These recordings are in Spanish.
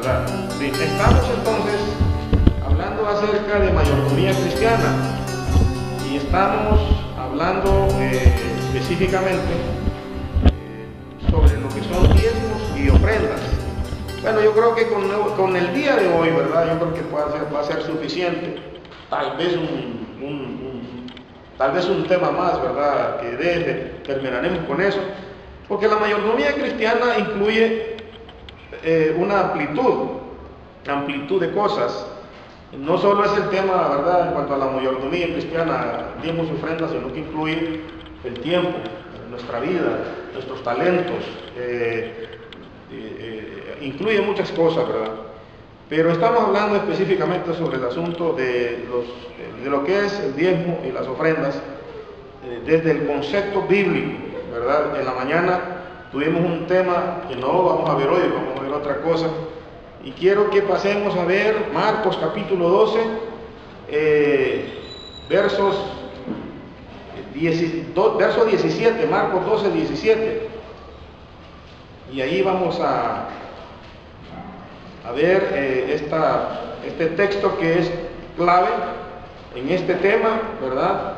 ¿verdad? Bien, estamos entonces hablando acerca de mayordomía cristiana y estamos hablando específicamente sobre lo que son diezmos y ofrendas. Bueno, yo creo que con el día de hoy, ¿verdad? Yo creo que va a ser suficiente. Tal vez un tema más, ¿verdad? Que terminaremos con eso. Porque la mayordomía cristiana incluye una amplitud de cosas. No solo es el tema, ¿verdad?, en cuanto a la mayordomía cristiana, diezmos y ofrendas, sino que incluye el tiempo, nuestra vida, nuestros talentos, incluye muchas cosas, ¿verdad? Pero estamos hablando específicamente sobre el asunto de lo que es el diezmo y las ofrendas desde el concepto bíblico, ¿verdad? En la mañana tuvimos un tema que no vamos a ver hoy, vamos a ver otra cosa. Y quiero que pasemos a ver Marcos capítulo 12, verso 17, Marcos 12, 17. Y ahí vamos a ver este texto que es clave en este tema, ¿verdad?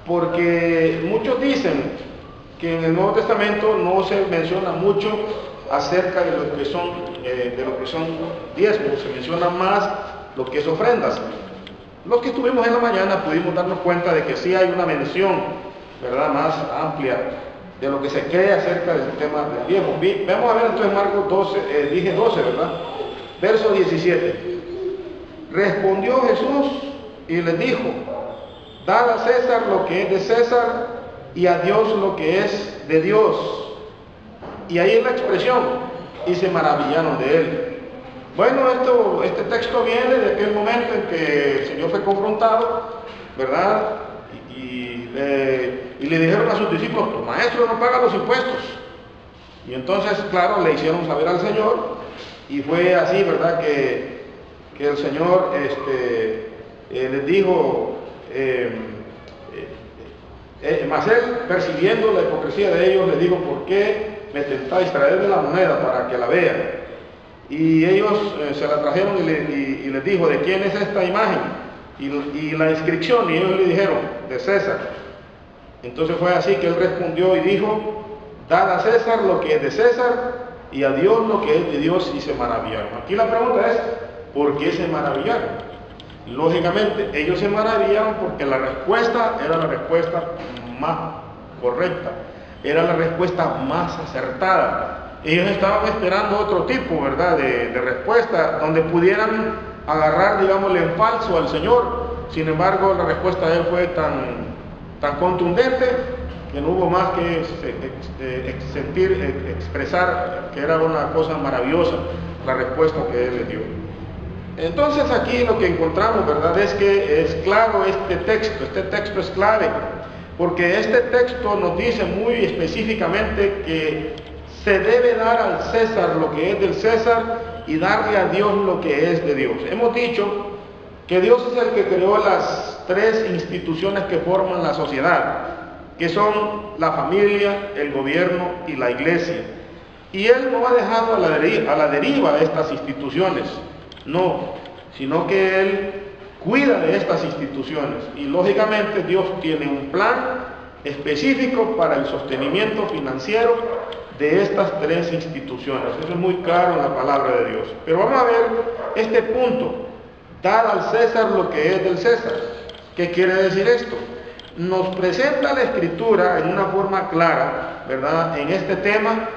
Porque muchos dicen que en el Nuevo Testamento no se menciona mucho acerca de lo que son diezmos, se menciona más lo que es ofrendas. Los que estuvimos en la mañana pudimos darnos cuenta de que sí hay una mención, ¿verdad?, más amplia de lo que se cree acerca del tema del diezmo. Vamos a ver entonces Marcos 12, dije 12, ¿verdad? Verso 17. Respondió Jesús y les dijo: dad a César lo que es de César y a Dios lo que es de Dios. Y ahí es la expresión, y se maravillaron de él. Bueno, este texto viene de aquel momento en que el Señor fue confrontado, ¿verdad? Y le dijeron a sus discípulos: tu maestro no paga los impuestos. Y entonces, claro, le hicieron saber al Señor, y fue así, ¿verdad?, que el Señor les dijo, mas él, percibiendo la hipocresía de ellos, les dijo: ¿por qué me tentáis? Traedme la moneda para que la vean. Y ellos se la trajeron y les dijo: ¿de quién es esta imagen? Y la inscripción. Y ellos le dijeron: de César. Entonces fue así que él respondió y dijo: dad a César lo que es de César y a Dios lo que es de Dios. Y se maravillaron. Aquí la pregunta es: ¿por qué se maravillaron? Lógicamente, ellos se maravillaron porque la respuesta era la respuesta más correcta, era la respuesta más acertada. Ellos estaban esperando otro tipo, ¿verdad?, de respuesta, donde pudieran agarrar, digámosle, en falso al Señor. Sin embargo, la respuesta de él fue tan contundente que no hubo más que expresar que era una cosa maravillosa la respuesta que él le dio. Entonces aquí lo que encontramos, ¿verdad?, es que es claro este texto es clave, porque este texto nos dice muy específicamente que se debe dar al César lo que es del César y darle a Dios lo que es de Dios. Hemos dicho que Dios es el que creó las tres instituciones que forman la sociedad, que son la familia, el gobierno y la iglesia. Y Él no ha dejado a la deriva estas instituciones. No, sino que Él cuida de estas instituciones y lógicamente Dios tiene un plan específico para el sostenimiento financiero de estas tres instituciones. Eso es muy claro en la palabra de Dios. Pero vamos a ver este punto: dar al César lo que es del César. ¿Qué quiere decir esto? Nos presenta la Escritura en una forma clara, ¿verdad?, en este tema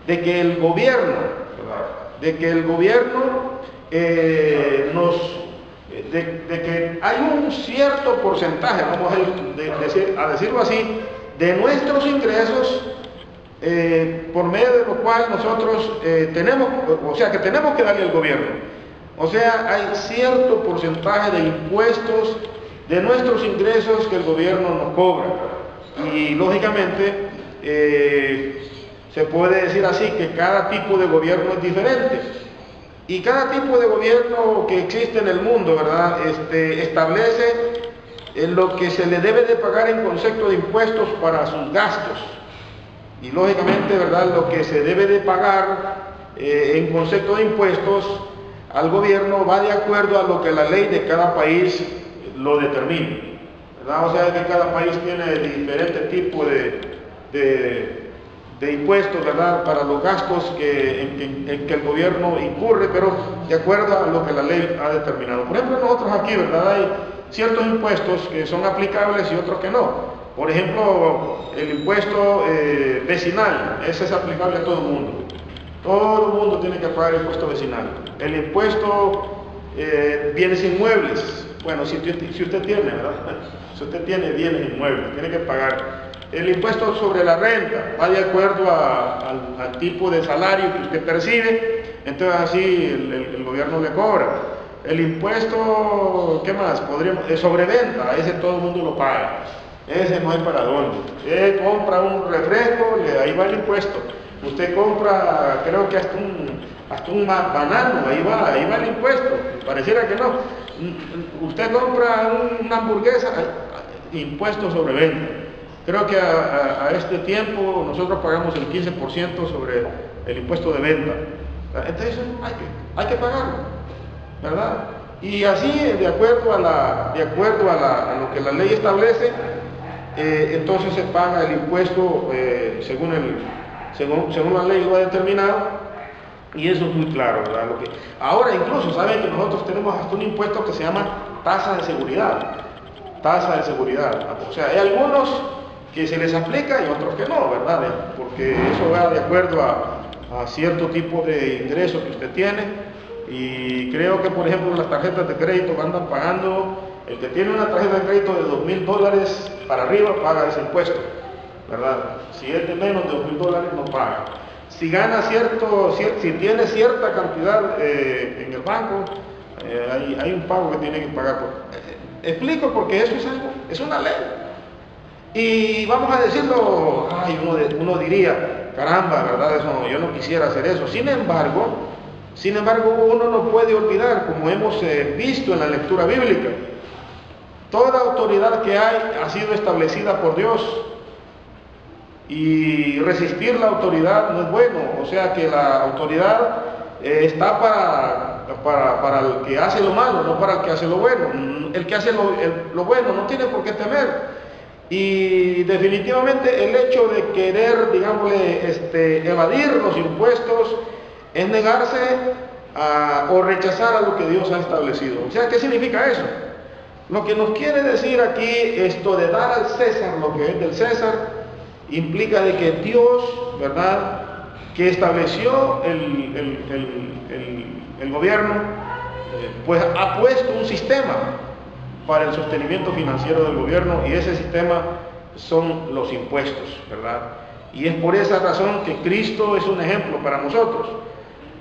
de que el gobierno, ¿verdad?, de que hay un cierto porcentaje, vamos a decirlo así, de nuestros ingresos por medio de lo cual nosotros tenemos que darle al gobierno. O sea, hay cierto porcentaje de impuestos de nuestros ingresos que el gobierno nos cobra. Y lógicamente se puede decir así que cada tipo de gobierno es diferente. Y cada tipo de gobierno que existe en el mundo, ¿verdad?, establece lo que se le debe de pagar en concepto de impuestos para sus gastos. Y lógicamente, ¿verdad?, lo que se debe de pagar en concepto de impuestos al gobierno va de acuerdo a lo que la ley de cada país lo determina, ¿verdad? O sea que cada país tiene diferente tipo de impuestos, ¿verdad?, para los gastos en que el gobierno incurre, pero de acuerdo a lo que la ley ha determinado. Por ejemplo, nosotros aquí, ¿verdad?, hay ciertos impuestos que son aplicables y otros que no. Por ejemplo, el impuesto vecinal, ese es aplicable a todo el mundo. Todo el mundo tiene que pagar el impuesto vecinal. El impuesto bienes inmuebles, bueno, si usted tiene, ¿verdad? Si usted tiene bienes inmuebles, tiene que pagar. El impuesto sobre la renta va de acuerdo al tipo de salario que usted percibe, entonces así el gobierno le cobra. El impuesto, ¿qué más? Sobre venta, ese todo el mundo lo paga. Ese no hay para dónde. Usted compra un refresco, ahí va el impuesto. Usted compra, creo que hasta un banano, ahí va el impuesto. Pareciera que no. Usted compra una hamburguesa, impuesto sobre venta. Creo que a este tiempo nosotros pagamos el 15% sobre el impuesto de venta. Entonces hay que pagarlo, ¿verdad? Y así, de acuerdo a lo que la ley establece, entonces se paga el impuesto según la ley lo ha determinado, y eso es muy claro, ¿verdad? Ahora incluso saben que nosotros tenemos hasta un impuesto que se llama tasa de seguridad. Tasa de seguridad. O sea, hay algunos que se les aplica y otros que no, ¿verdad? Porque eso va de acuerdo a cierto tipo de ingreso que usted tiene, y creo que, por ejemplo, las tarjetas de crédito andan pagando, el que tiene una tarjeta de crédito de $2,000 para arriba paga ese impuesto, ¿verdad? Si es de menos de $2,000 no paga. Si gana si tiene cierta cantidad en el banco, hay un pago que tiene que pagar. Explico porque eso es una ley. Y vamos a decirlo, uno diría, caramba, ¿verdad? Eso, yo no quisiera hacer eso. Sin embargo, uno no puede olvidar, como hemos visto en la lectura bíblica, toda autoridad que hay ha sido establecida por Dios. Y resistir la autoridad no es bueno. O sea que la autoridad está para el que hace lo malo, no para el que hace lo bueno. El que hace lo bueno no tiene por qué temer. Y definitivamente el hecho de querer, digámosle, evadir los impuestos es negarse o rechazar a lo que Dios ha establecido. O sea, ¿qué significa eso? Lo que nos quiere decir aquí, esto de dar al César lo que es del César, implica de que Dios, ¿verdad?, que estableció el gobierno, pues ha puesto un sistema para el sostenimiento financiero del gobierno, y ese sistema son los impuestos, ¿verdad? Y es por esa razón que Cristo es un ejemplo para nosotros,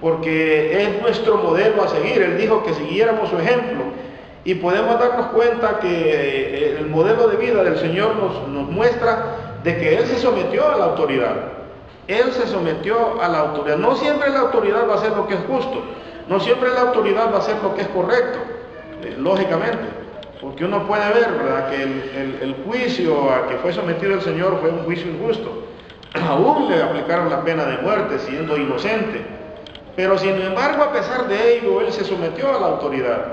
porque es nuestro modelo a seguir. Él dijo que siguiéramos su ejemplo, y podemos darnos cuenta que el modelo de vida del Señor nos muestra de que Él se sometió a la autoridad. Él se sometió a la autoridad. No siempre la autoridad va a hacer lo que es justo, no siempre la autoridad va a hacer lo que es correcto, lógicamente. Porque uno puede ver, ¿verdad?, que el juicio a que fue sometido el Señor fue un juicio injusto. Aún le aplicaron la pena de muerte siendo inocente. Pero sin embargo, a pesar de ello, Él se sometió a la autoridad.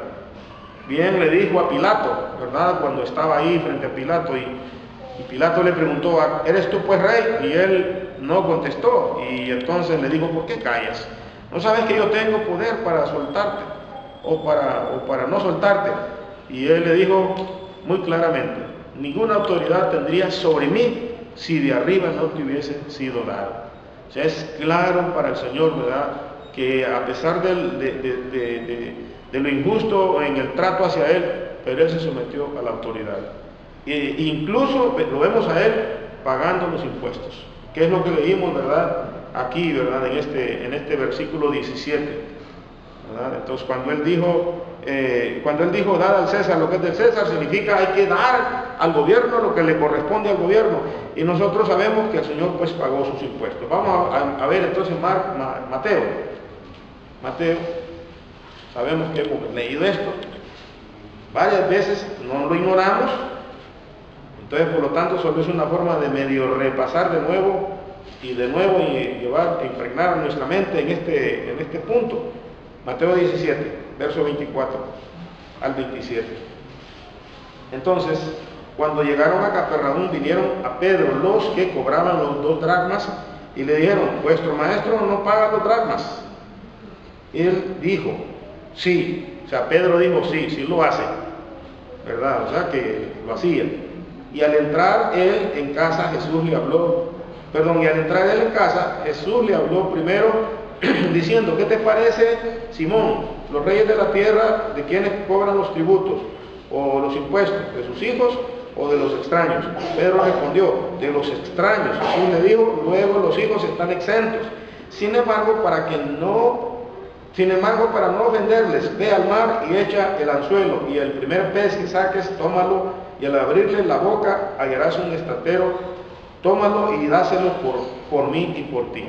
Bien le dijo a Pilato, ¿verdad?, cuando estaba ahí frente a Pilato, y Pilato le preguntó, ¿eres tú pues rey? Y él no contestó. Y entonces le dijo, ¿por qué callas? ¿No sabes que yo tengo poder para soltarte o para no soltarte? Y él le dijo muy claramente, ninguna autoridad tendría sobre mí si de arriba no te hubiese sido dado. O sea, es claro para el Señor, ¿verdad?, que a pesar de lo injusto en el trato hacia Él, pero Él se sometió a la autoridad. E incluso lo vemos a Él pagando los impuestos, que es lo que leímos, ¿verdad?, aquí, ¿verdad?, en este versículo 17. ¿Verdad? Entonces cuando él dijo dar al César lo que es del César, significa hay que dar al gobierno lo que le corresponde al gobierno, y nosotros sabemos que el Señor pues pagó sus impuestos. Vamos a ver entonces Mateo, sabemos que hemos leído esto varias veces, no lo ignoramos, entonces por lo tanto solo es una forma de medio repasar de nuevo y llevar, impregnar nuestra mente en este punto. Mateo 17, verso 24 al 27. Entonces, cuando llegaron a Capernaum, vinieron a Pedro los que cobraban los 2 dracmas y le dijeron: vuestro maestro no paga 2 dracmas. Él dijo: sí. O sea, Pedro dijo: sí, sí lo hace, ¿verdad? O sea, que lo hacía. Y al entrar él en casa, Jesús le habló, y al entrar él en casa, Jesús le habló primero diciendo: ¿qué te parece, Simón? Los reyes de la tierra, ¿de quienes cobran los tributos o los impuestos? ¿De sus hijos o de los extraños? Pedro respondió: de los extraños. Jesús le dijo: luego los hijos están exentos. Sin embargo, para no ofenderles, ve al mar y echa el anzuelo, y el primer pez que saques, tómalo, y al abrirle la boca hallarás un estatero, tómalo y dáselo por mí y por ti.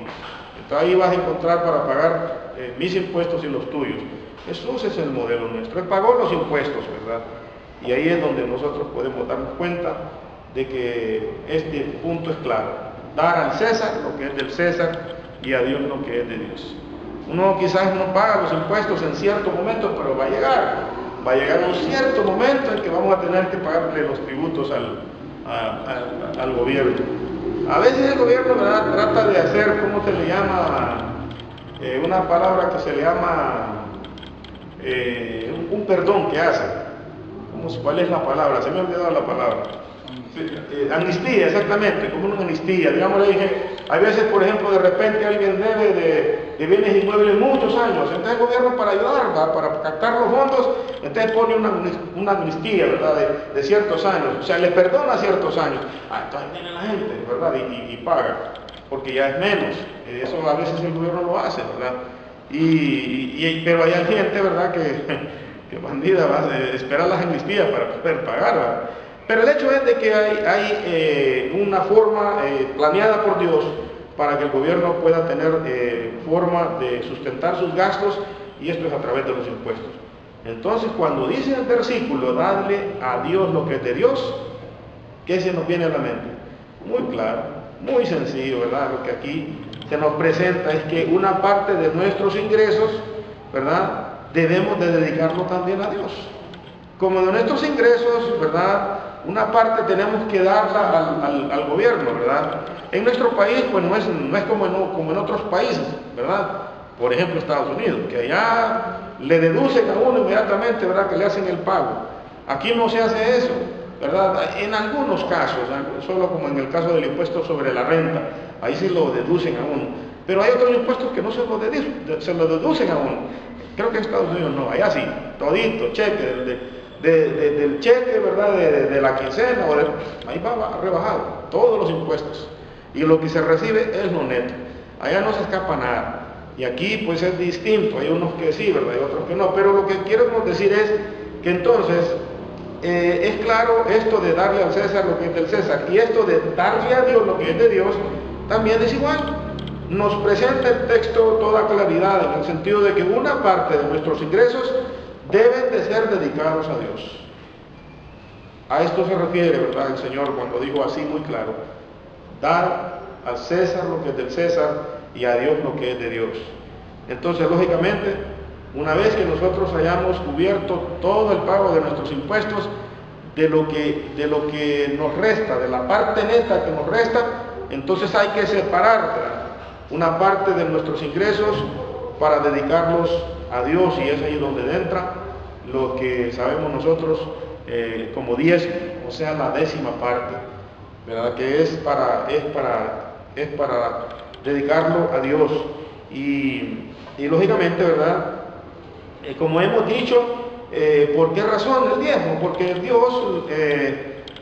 Entonces ahí vas a encontrar para pagar mis impuestos y los tuyos. Jesús es el modelo nuestro. Él pagó los impuestos, ¿verdad? Y ahí es donde nosotros podemos darnos cuenta de que este punto es claro: dar al César lo que es del César y a Dios lo que es de Dios. Uno quizás no paga los impuestos en cierto momento, pero va a llegar un cierto momento en que vamos a tener que pagarle los tributos al gobierno. A veces el gobierno, ¿verdad?, trata de hacer, ¿cómo se le llama? Una palabra que se le llama un perdón que hace. ¿Cuál es la palabra? Se me ha olvidado la palabra. Amnistía, exactamente, como una amnistía. Digamos, le dije, hay veces, por ejemplo, de repente alguien debe de bienes inmuebles muchos años, entonces el gobierno, para ayudar, para captar los fondos, entonces pone una amnistía, ¿verdad?, de ciertos años, o sea, le perdona ciertos años. Entonces viene la gente, ¿verdad?, y paga, porque ya es menos. Eso a veces el gobierno lo hace, ¿verdad? Pero hay gente, ¿verdad?, que bandida va a esperar las amnistías para poder pagar, ¿verdad? Pero el hecho es de que hay una forma planeada por Dios para que el gobierno pueda tener forma de sustentar sus gastos, y esto es a través de los impuestos. Entonces, cuando dice el versículo: dadle a Dios lo que es de Dios, ¿qué se nos viene a la mente? Muy claro, muy sencillo, ¿verdad? Lo que aquí se nos presenta es que una parte de nuestros ingresos, ¿verdad?, debemos de dedicarlo también a Dios. Como de nuestros ingresos, ¿verdad?, una parte tenemos que darla al gobierno, ¿verdad? En nuestro país, pues no es como en otros países, ¿verdad? Por ejemplo, Estados Unidos, que allá le deducen a uno inmediatamente, ¿verdad?, que le hacen el pago. Aquí no se hace eso, ¿verdad? En algunos casos, solo como en el caso del impuesto sobre la renta, ahí sí lo deducen a uno. Pero hay otros impuestos que no se lo deducen a uno. Creo que en Estados Unidos no, allá sí, todito, cheque, del cheque, ¿verdad?, de la quincena, ahí va rebajado, todos los impuestos. Y lo que se recibe es lo neto. Allá no se escapa nada. Y aquí pues es distinto, hay unos que sí, ¿verdad?, y otros que no. Pero lo que quiero decir es que entonces es claro esto de darle al César lo que es del César, y esto de darle a Dios lo que es de Dios también es igual. Nos presenta el texto toda claridad, en el sentido de que una parte de nuestros ingresos deben de ser dedicados a Dios. A esto se refiere, ¿verdad?, el Señor cuando dijo así muy claro: dar al César lo que es del César y a Dios lo que es de Dios. Entonces, lógicamente, una vez que nosotros hayamos cubierto todo el pago de nuestros impuestos, de lo que nos resta, de la parte neta que nos resta, entonces hay que separar una parte de nuestros ingresos para dedicarlos a Dios, y es ahí donde entra lo que sabemos nosotros como diezmo, o sea, la 10ª parte, ¿verdad?, que es para dedicarlo a Dios. Y lógicamente, ¿verdad?, como hemos dicho, ¿por qué razón el diezmo? Porque Dios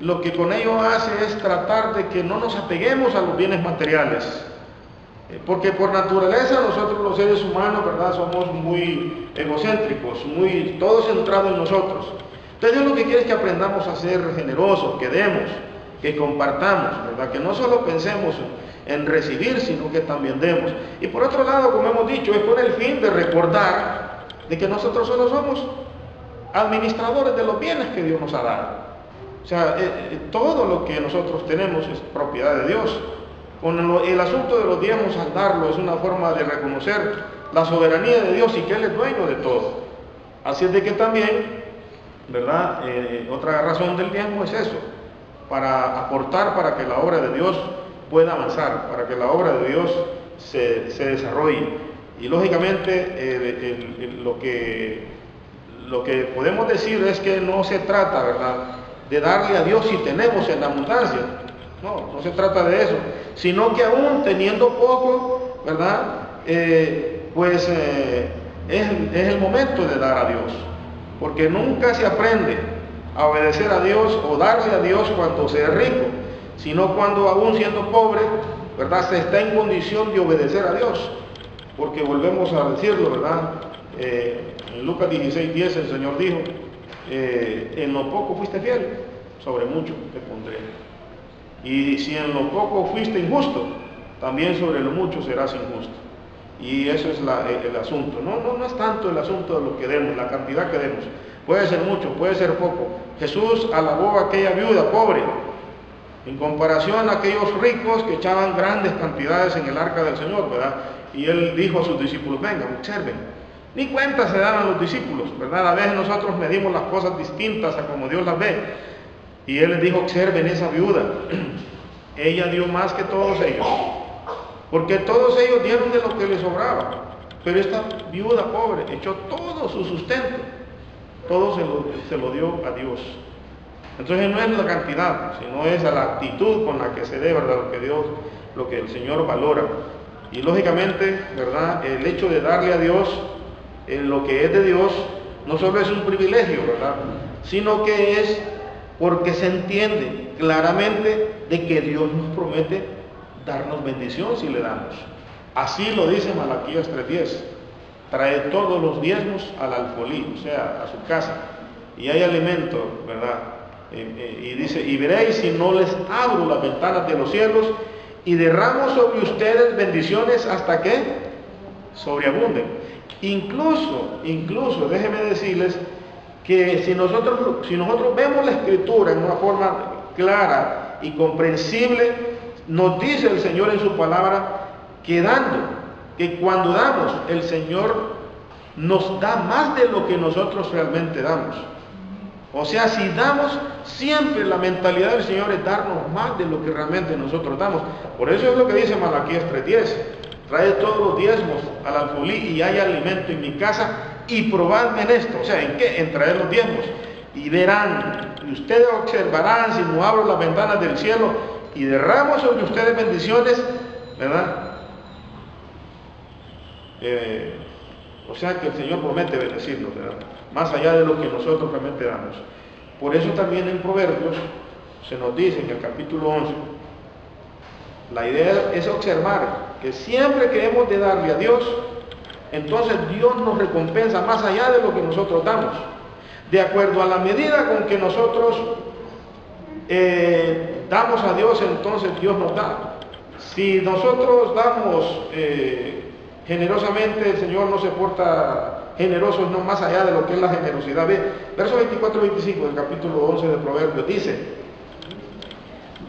lo que con ello hace es tratar de que no nos apeguemos a los bienes materiales. Porque por naturaleza nosotros los seres humanos, ¿verdad?, somos muy egocéntricos, todo centrado en nosotros. Entonces Dios lo que quiere es que aprendamos a ser generosos, que demos, que compartamos, ¿verdad?, que no solo pensemos en recibir, sino que también demos. Y por otro lado, como hemos dicho, es con el fin de recordar de que nosotros solo somos administradores de los bienes que Dios nos ha dado. O sea, todo lo que nosotros tenemos es propiedad de Dios. Con el asunto de los diezmos, al darlo, es una forma de reconocer la soberanía de Dios y que Él es dueño de todo. Así es de que también, ¿verdad? Otra razón del diezmo es eso, para aportar para que la obra de Dios pueda avanzar, para que la obra de Dios se desarrolle. Y lógicamente lo que podemos decir es que no se trata, ¿verdad?, de darle a Dios si tenemos en abundancia. No se trata de eso, sino que aún teniendo poco, ¿verdad?, es el momento de dar a Dios, porque nunca se aprende a obedecer a Dios o darle a Dios cuando se es rico, sino cuando aún siendo pobre, ¿verdad?, se está en condición de obedecer a Dios, porque volvemos a decirlo, ¿verdad? En Lucas 16:10 el Señor dijo, en lo poco fuiste fiel, sobre mucho te pondré. Y si en lo poco fuiste injusto, también sobre lo mucho serás injusto. Y eso es el asunto. No es tanto el asunto de lo que demos, la cantidad que demos. Puede ser mucho, puede ser poco. Jesús alabó a aquella viuda pobre en comparación a aquellos ricos que echaban grandes cantidades en el arca del Señor, ¿verdad? Y Él dijo a sus discípulos, vengan, observen. Ni cuenta se daban los discípulos, ¿verdad? A veces nosotros medimos las cosas distintas a como Dios las ve. Y Él les dijo, observen esa viuda. Ella dio más que todos ellos, porque todos ellos dieron de lo que les sobraba, pero esta viuda pobre echó todo su sustento, todo se lo dio a Dios. Entonces no es la cantidad, sino es a la actitud con la que se dé, ¿verdad?, lo que el Señor valora. Y lógicamente, ¿verdad?, el hecho de darle a Dios lo que es de Dios no solo es un privilegio, ¿verdad?, sino que es porque se entiende claramente de que Dios nos promete darnos bendición si le damos. Así lo dice Malaquías 3:10, trae todos los diezmos al alfolí, o sea, a su casa, y hay alimento, ¿verdad? Y dice, y veréis si no les abro las ventanas de los cielos y derramo sobre ustedes bendiciones hasta que sobreabunden. Incluso, déjenme decirles que si nosotros vemos la Escritura en una forma clara y comprensible, nos dice el Señor en su palabra que cuando damos, el Señor nos da más de lo que nosotros realmente damos. O sea, si damos, siempre la mentalidad del Señor es darnos más de lo que realmente nosotros damos. Por eso es lo que dice Malaquías 3:10. Trae todos los diezmos al alfolí y hay alimento en mi casa, y probadme en esto. O sea, ¿en qué? En traer los diezmos. Y verán, y ustedes observarán si no abro las ventanas del cielo y derramo sobre ustedes bendiciones, ¿verdad? O sea que el Señor promete bendecirnos, ¿verdad?, más allá de lo que nosotros realmente damos. Por eso también en Proverbios se nos dice en el capítulo 11, la idea es observar que siempre que hemos de darle a Dios, entonces Dios nos recompensa más allá de lo que nosotros damos, de acuerdo a la medida con que nosotros damos a Dios, entonces Dios nos da. Si nosotros damos generosamente, el Señor no se porta generoso, no más allá de lo que es la generosidad. Ve, verso 24-25 del capítulo 11 de Proverbios, dice,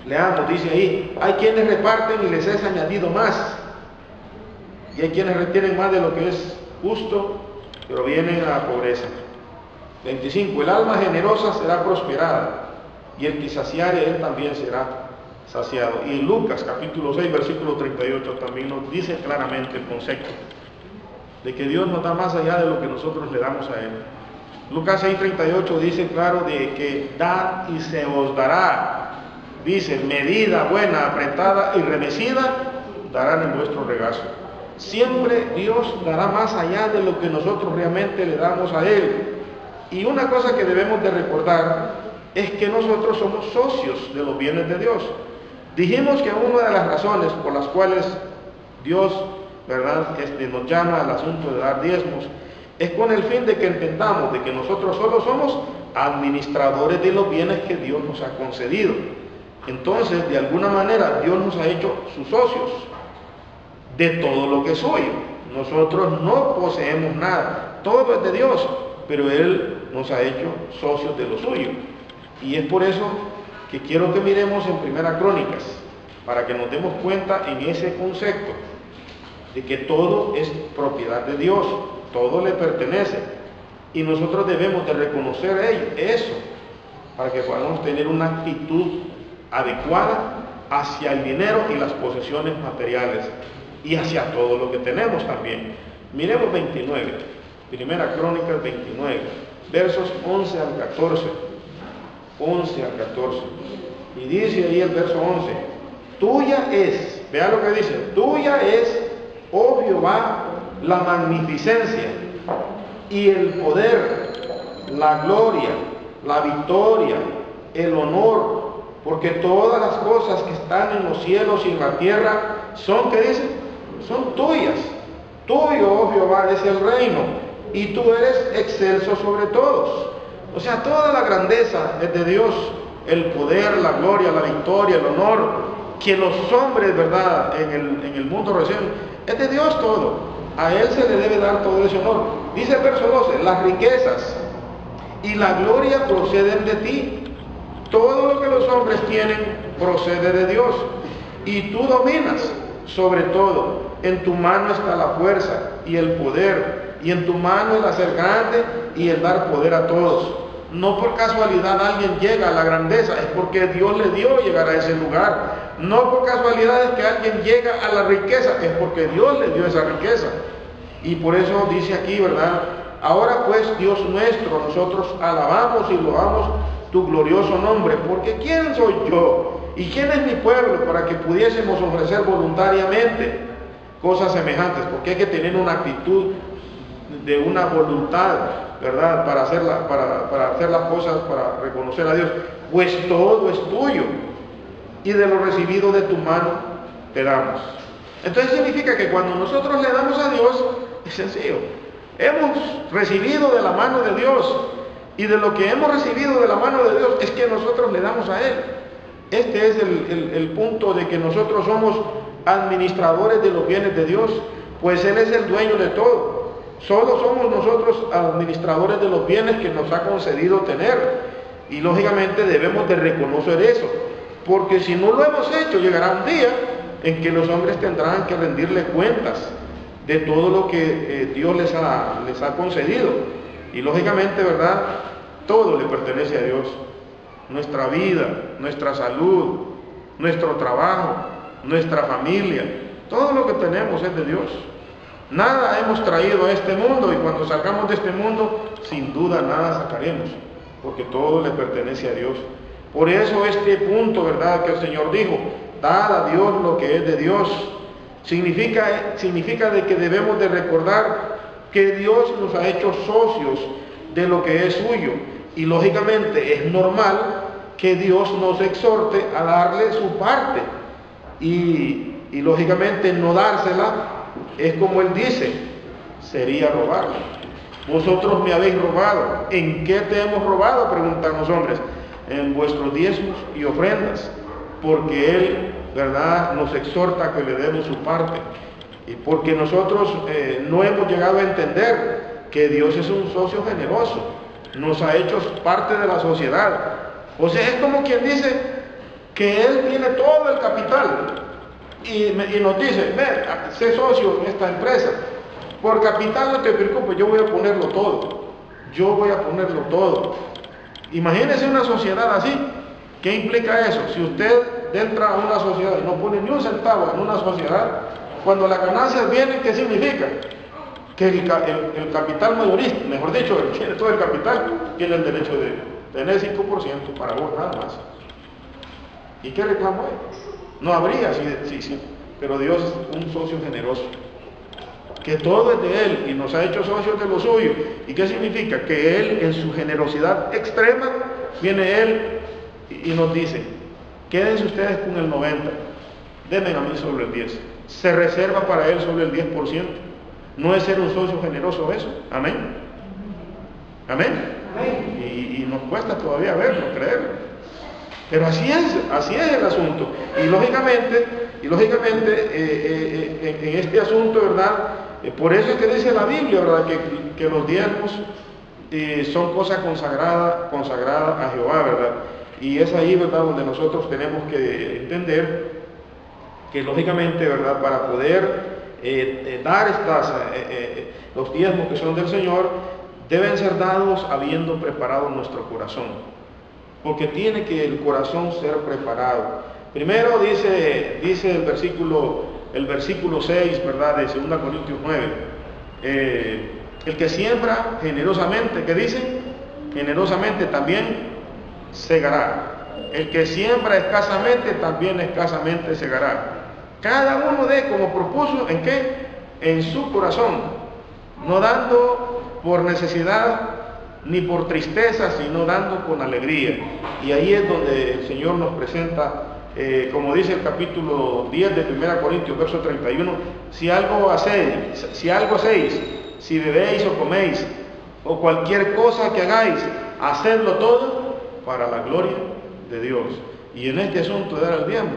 leamos, dice ahí, hay quienes reparten y les es añadido más, y hay quienes retienen más de lo que es justo, pero vienen a la pobreza. 25, el alma generosa será prosperada, y el que saciare, él también será saciado. Y en Lucas capítulo 6 versículo 38 también nos dice claramente el concepto de que Dios nos da más allá de lo que nosotros le damos a Él. Lucas 6:38 dice claro de que dad y se os dará. Dice, medida buena, apretada y remecida, darán en vuestro regazo. Siempre Dios dará más allá de lo que nosotros realmente le damos a Él. Y una cosa que debemos de recordar es que nosotros somos socios de los bienes de Dios. Dijimos que una de las razones por las cuales Dios, ¿verdad?, nos llama al asunto de dar diezmos es con el fin de que entendamos de que nosotros solo somos administradores de los bienes que Dios nos ha concedido. Entonces, de alguna manera, Dios nos ha hecho sus socios de todo lo que es suyo. Nosotros no poseemos nada, todo es de Dios, pero Él nos ha hecho socios de lo suyo. Y es por eso que quiero que miremos en Primera Crónicas, para que nos demos cuenta en ese concepto. de que todo es propiedad de Dios, todo le pertenece, y nosotros debemos de reconocer eso, para que podamos tener una actitud adecuada hacia el dinero y las posesiones materiales, y hacia todo lo que tenemos también. Miremos 29, Primera Crónicas 29, versos 11 al 14, 11 al 14, y dice ahí el verso 11, tuya es, vea lo que dice, tuya es, oh Jehová, la magnificencia y el poder, la gloria, la victoria, el honor, porque todas las cosas que están en los cielos y en la tierra son, ¿qué dice? Son tuyas. Tuyo, oh Jehová, es el reino, y tú eres excelso sobre todos. O sea, toda la grandeza es de Dios, el poder, la gloria, la victoria, el honor, que los hombres, ¿verdad?, en el mundo reciben, es de Dios todo. A Él se le debe dar todo ese honor. Dice el verso 12, las riquezas y la gloria proceden de ti. Todo lo que los hombres tienen procede de Dios, y tú dominas sobre todo. En tu mano está la fuerza y el poder, y en tu mano el hacer grande y el dar poder a todos. No por casualidad alguien llega a la grandeza, es porque Dios le dio llegar a ese lugar. No por casualidad es que alguien llega a la riqueza, es porque Dios le dio esa riqueza. Y por eso dice aquí, ¿verdad? Ahora pues, Dios nuestro, nosotros alabamos y loamos tu glorioso nombre, porque ¿quién soy yo? ¿Y quién es mi pueblo para que pudiésemos ofrecer voluntariamente cosas semejantes? Porque hay que tener una actitud de una voluntad, ¿verdad? Para hacer las cosas, para reconocer a Dios. Pues todo es tuyo, y de lo recibido de tu mano te damos. Entonces significa que cuando nosotros le damos a Dios, es sencillo. Hemos recibido de la mano de Dios, y de lo que hemos recibido de la mano de Dios es que nosotros le damos a Él. Este es el punto de que nosotros somos administradores de los bienes de Dios, pues Él es el dueño de todo. Solo somos nosotros administradores de los bienes que nos ha concedido tener, y lógicamente debemos de reconocer eso, porque si no lo hemos hecho, llegará un día en que los hombres tendrán que rendirle cuentas de todo lo que Dios les ha concedido. Y lógicamente, ¿verdad?, todo le pertenece a Dios. Nuestra vida, nuestra salud, nuestro trabajo, nuestra familia, todo lo que tenemos es de Dios. Nada hemos traído a este mundo, y cuando salgamos de este mundo, sin duda nada sacaremos, porque todo le pertenece a Dios. Por eso este punto, ¿verdad?, que el Señor dijo, dad a Dios lo que es de Dios, significa de que debemos de recordar que Dios nos ha hecho socios de lo que es suyo, y lógicamente es normal que Dios nos exhorte a darle su parte, y lógicamente no dársela es como Él dice, sería robarle. Vosotros me habéis robado. ¿En qué te hemos robado?, preguntan los hombres. En vuestros diezmos y ofrendas, porque Él, ¿verdad?, nos exhorta a que le demos su parte, y porque nosotros no hemos llegado a entender que Dios es un socio generoso, nos ha hecho parte de la sociedad. O sea, es como quien dice que Él tiene todo el capital, y nos dice, ve, sé socio en esta empresa, por capital no te preocupes, yo voy a ponerlo todo, Imagínese una sociedad así. ¿Qué implica eso? Si usted entra a una sociedad y no pone ni un centavo en una sociedad, cuando las ganancias vienen, ¿qué significa? Que el capital mayorista, mejor dicho, el que tiene todo el capital, tiene el derecho de tener 5% para vos, nada más. ¿Y qué reclamo hay? No habría, sí, pero Dios es un socio generoso, que todo es de Él, y nos ha hecho socios de lo suyo. ¿Y qué significa? Que Él, en su generosidad extrema, viene Él y nos dice, quédense ustedes con el 90%, denme a mí sobre el 10%. Se reserva para Él sobre el 10%. ¿No es ser un socio generoso eso? Amén. Amén. Y nos cuesta todavía verlo, creerlo. Pero así es el asunto. Y lógicamente, en este asunto, ¿verdad? Por eso es que dice la Biblia, ¿verdad?, que los diezmos son cosas consagradas a Jehová, ¿verdad? Y es ahí, ¿verdad?, donde nosotros tenemos que entender que lógicamente, ¿verdad?, para poder dar los diezmos que son del Señor, deben ser dados habiendo preparado nuestro corazón, porque tiene que el corazón ser preparado. Primero dice el versículo 6, ¿verdad?, de 2 Corintios 9, el que siembra generosamente, ¿qué dice? Generosamente también segará. El que siembra escasamente, también escasamente segará. Cada uno dé como propuso, ¿en qué? En su corazón, no dando por necesidad ni por tristeza, sino dando con alegría. Y ahí es donde el Señor nos presenta, como dice el capítulo 10 de 1 Corintios, verso 31, si algo hacéis, si bebéis o coméis, o cualquier cosa que hagáis, hacedlo todo para la gloria de Dios. Y en este asunto de dar el diezmo,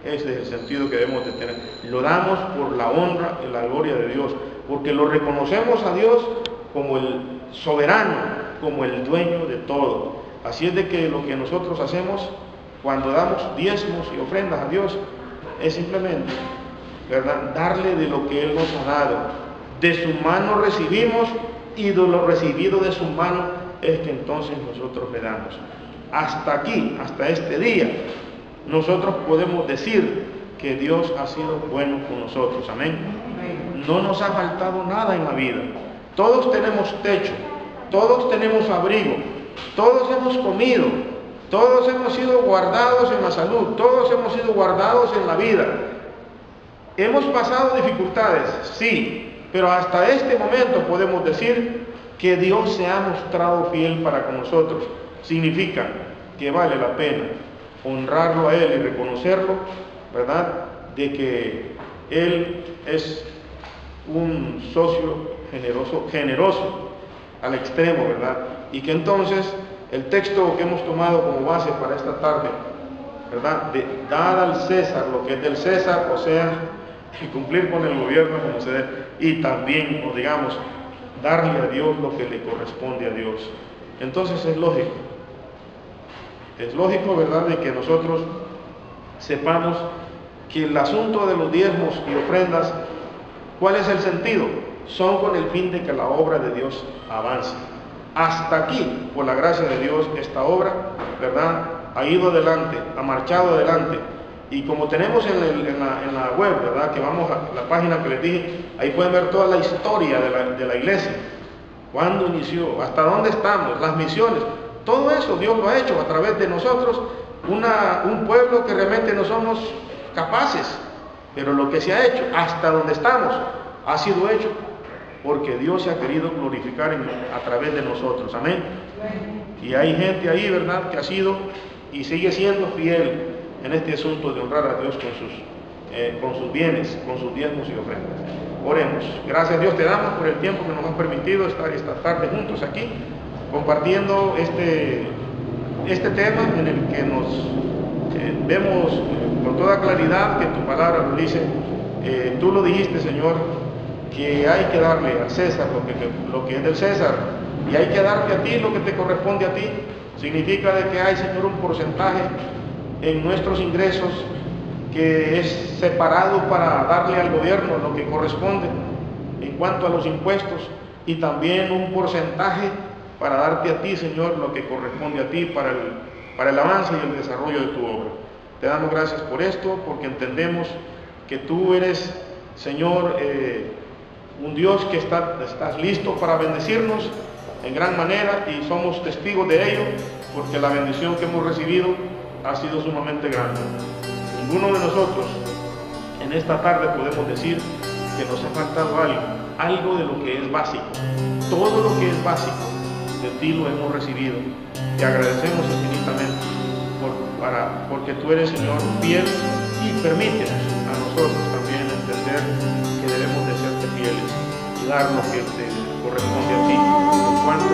ese es el sentido que debemos de tener. Lo damos por la honra y la gloria de Dios, porque lo reconocemos a Dios como el soberano, como el dueño de todo. Así es de que lo que nosotros hacemos cuando damos diezmos y ofrendas a Dios es simplemente, ¿verdad?, darle de lo que Él nos ha dado. De su mano recibimos, y de lo recibido de su mano es que entonces nosotros le damos. Hasta aquí, hasta este día, nosotros podemos decir que Dios ha sido bueno con nosotros. Amén. No nos ha faltado nada en la vida. Todos tenemos techo, todos tenemos abrigo, todos hemos comido, todos hemos sido guardados en la salud, todos hemos sido guardados en la vida. Hemos pasado dificultades, sí, pero hasta este momento podemos decir que Dios se ha mostrado fiel para con nosotros. Significa que vale la pena honrarlo a Él y reconocerlo, ¿verdad?, de que Él es un socio generoso al extremo, ¿verdad? Y que entonces el texto que hemos tomado como base para esta tarde, ¿verdad?, de dar al César lo que es del César, o sea, y cumplir con el gobierno como se debe, y también, o digamos, darle a Dios lo que le corresponde a Dios. Entonces es lógico, ¿verdad?, de que nosotros sepamos que el asunto de los diezmos y ofrendas, ¿cuál es el sentido? Son con el fin de que la obra de Dios avance. Hasta aquí, por la gracia de Dios, esta obra, ¿verdad?, ha ido adelante, ha marchado adelante. Y como tenemos en la web, ¿verdad?, que vamos a la página que les dije, ahí pueden ver toda la historia de la iglesia, cuándo inició, hasta dónde estamos, las misiones, todo eso Dios lo ha hecho a través de nosotros, un pueblo que realmente no somos capaces, pero lo que se ha hecho hasta donde estamos ha sido hecho porque Dios se ha querido glorificar a través de nosotros. Amén. Y hay gente ahí, ¿verdad?, que ha sido y sigue siendo fiel en este asunto de honrar a Dios con sus bienes, con sus diezmos y ofrendas. Oremos. Gracias a Dios te damos por el tiempo que nos han permitido estar esta tarde juntos aquí, compartiendo este tema en el que nos vemos con toda claridad que tu palabra nos dice, tú lo dijiste, Señor, que hay que darle al César lo que es del César, y hay que darte a ti lo que te corresponde a ti. Significa de que hay, Señor, un porcentaje en nuestros ingresos que es separado para darle al gobierno lo que corresponde en cuanto a los impuestos, y también un porcentaje para darte a ti, Señor, lo que corresponde a ti para el avance y el desarrollo de tu obra. Te damos gracias por esto, porque entendemos que tú eres, Señor, un Dios que estás listo para bendecirnos en gran manera, y somos testigos de ello, porque la bendición que hemos recibido ha sido sumamente grande. Ninguno de nosotros en esta tarde podemos decir que nos ha faltado algo de lo que es básico. Todo lo que es básico de ti lo hemos recibido. Te agradecemos infinitamente porque tú eres, Señor, fiel, y permítenos a nosotros también entender que debemos de serte fieles y dar lo que te corresponde a ti en cuanto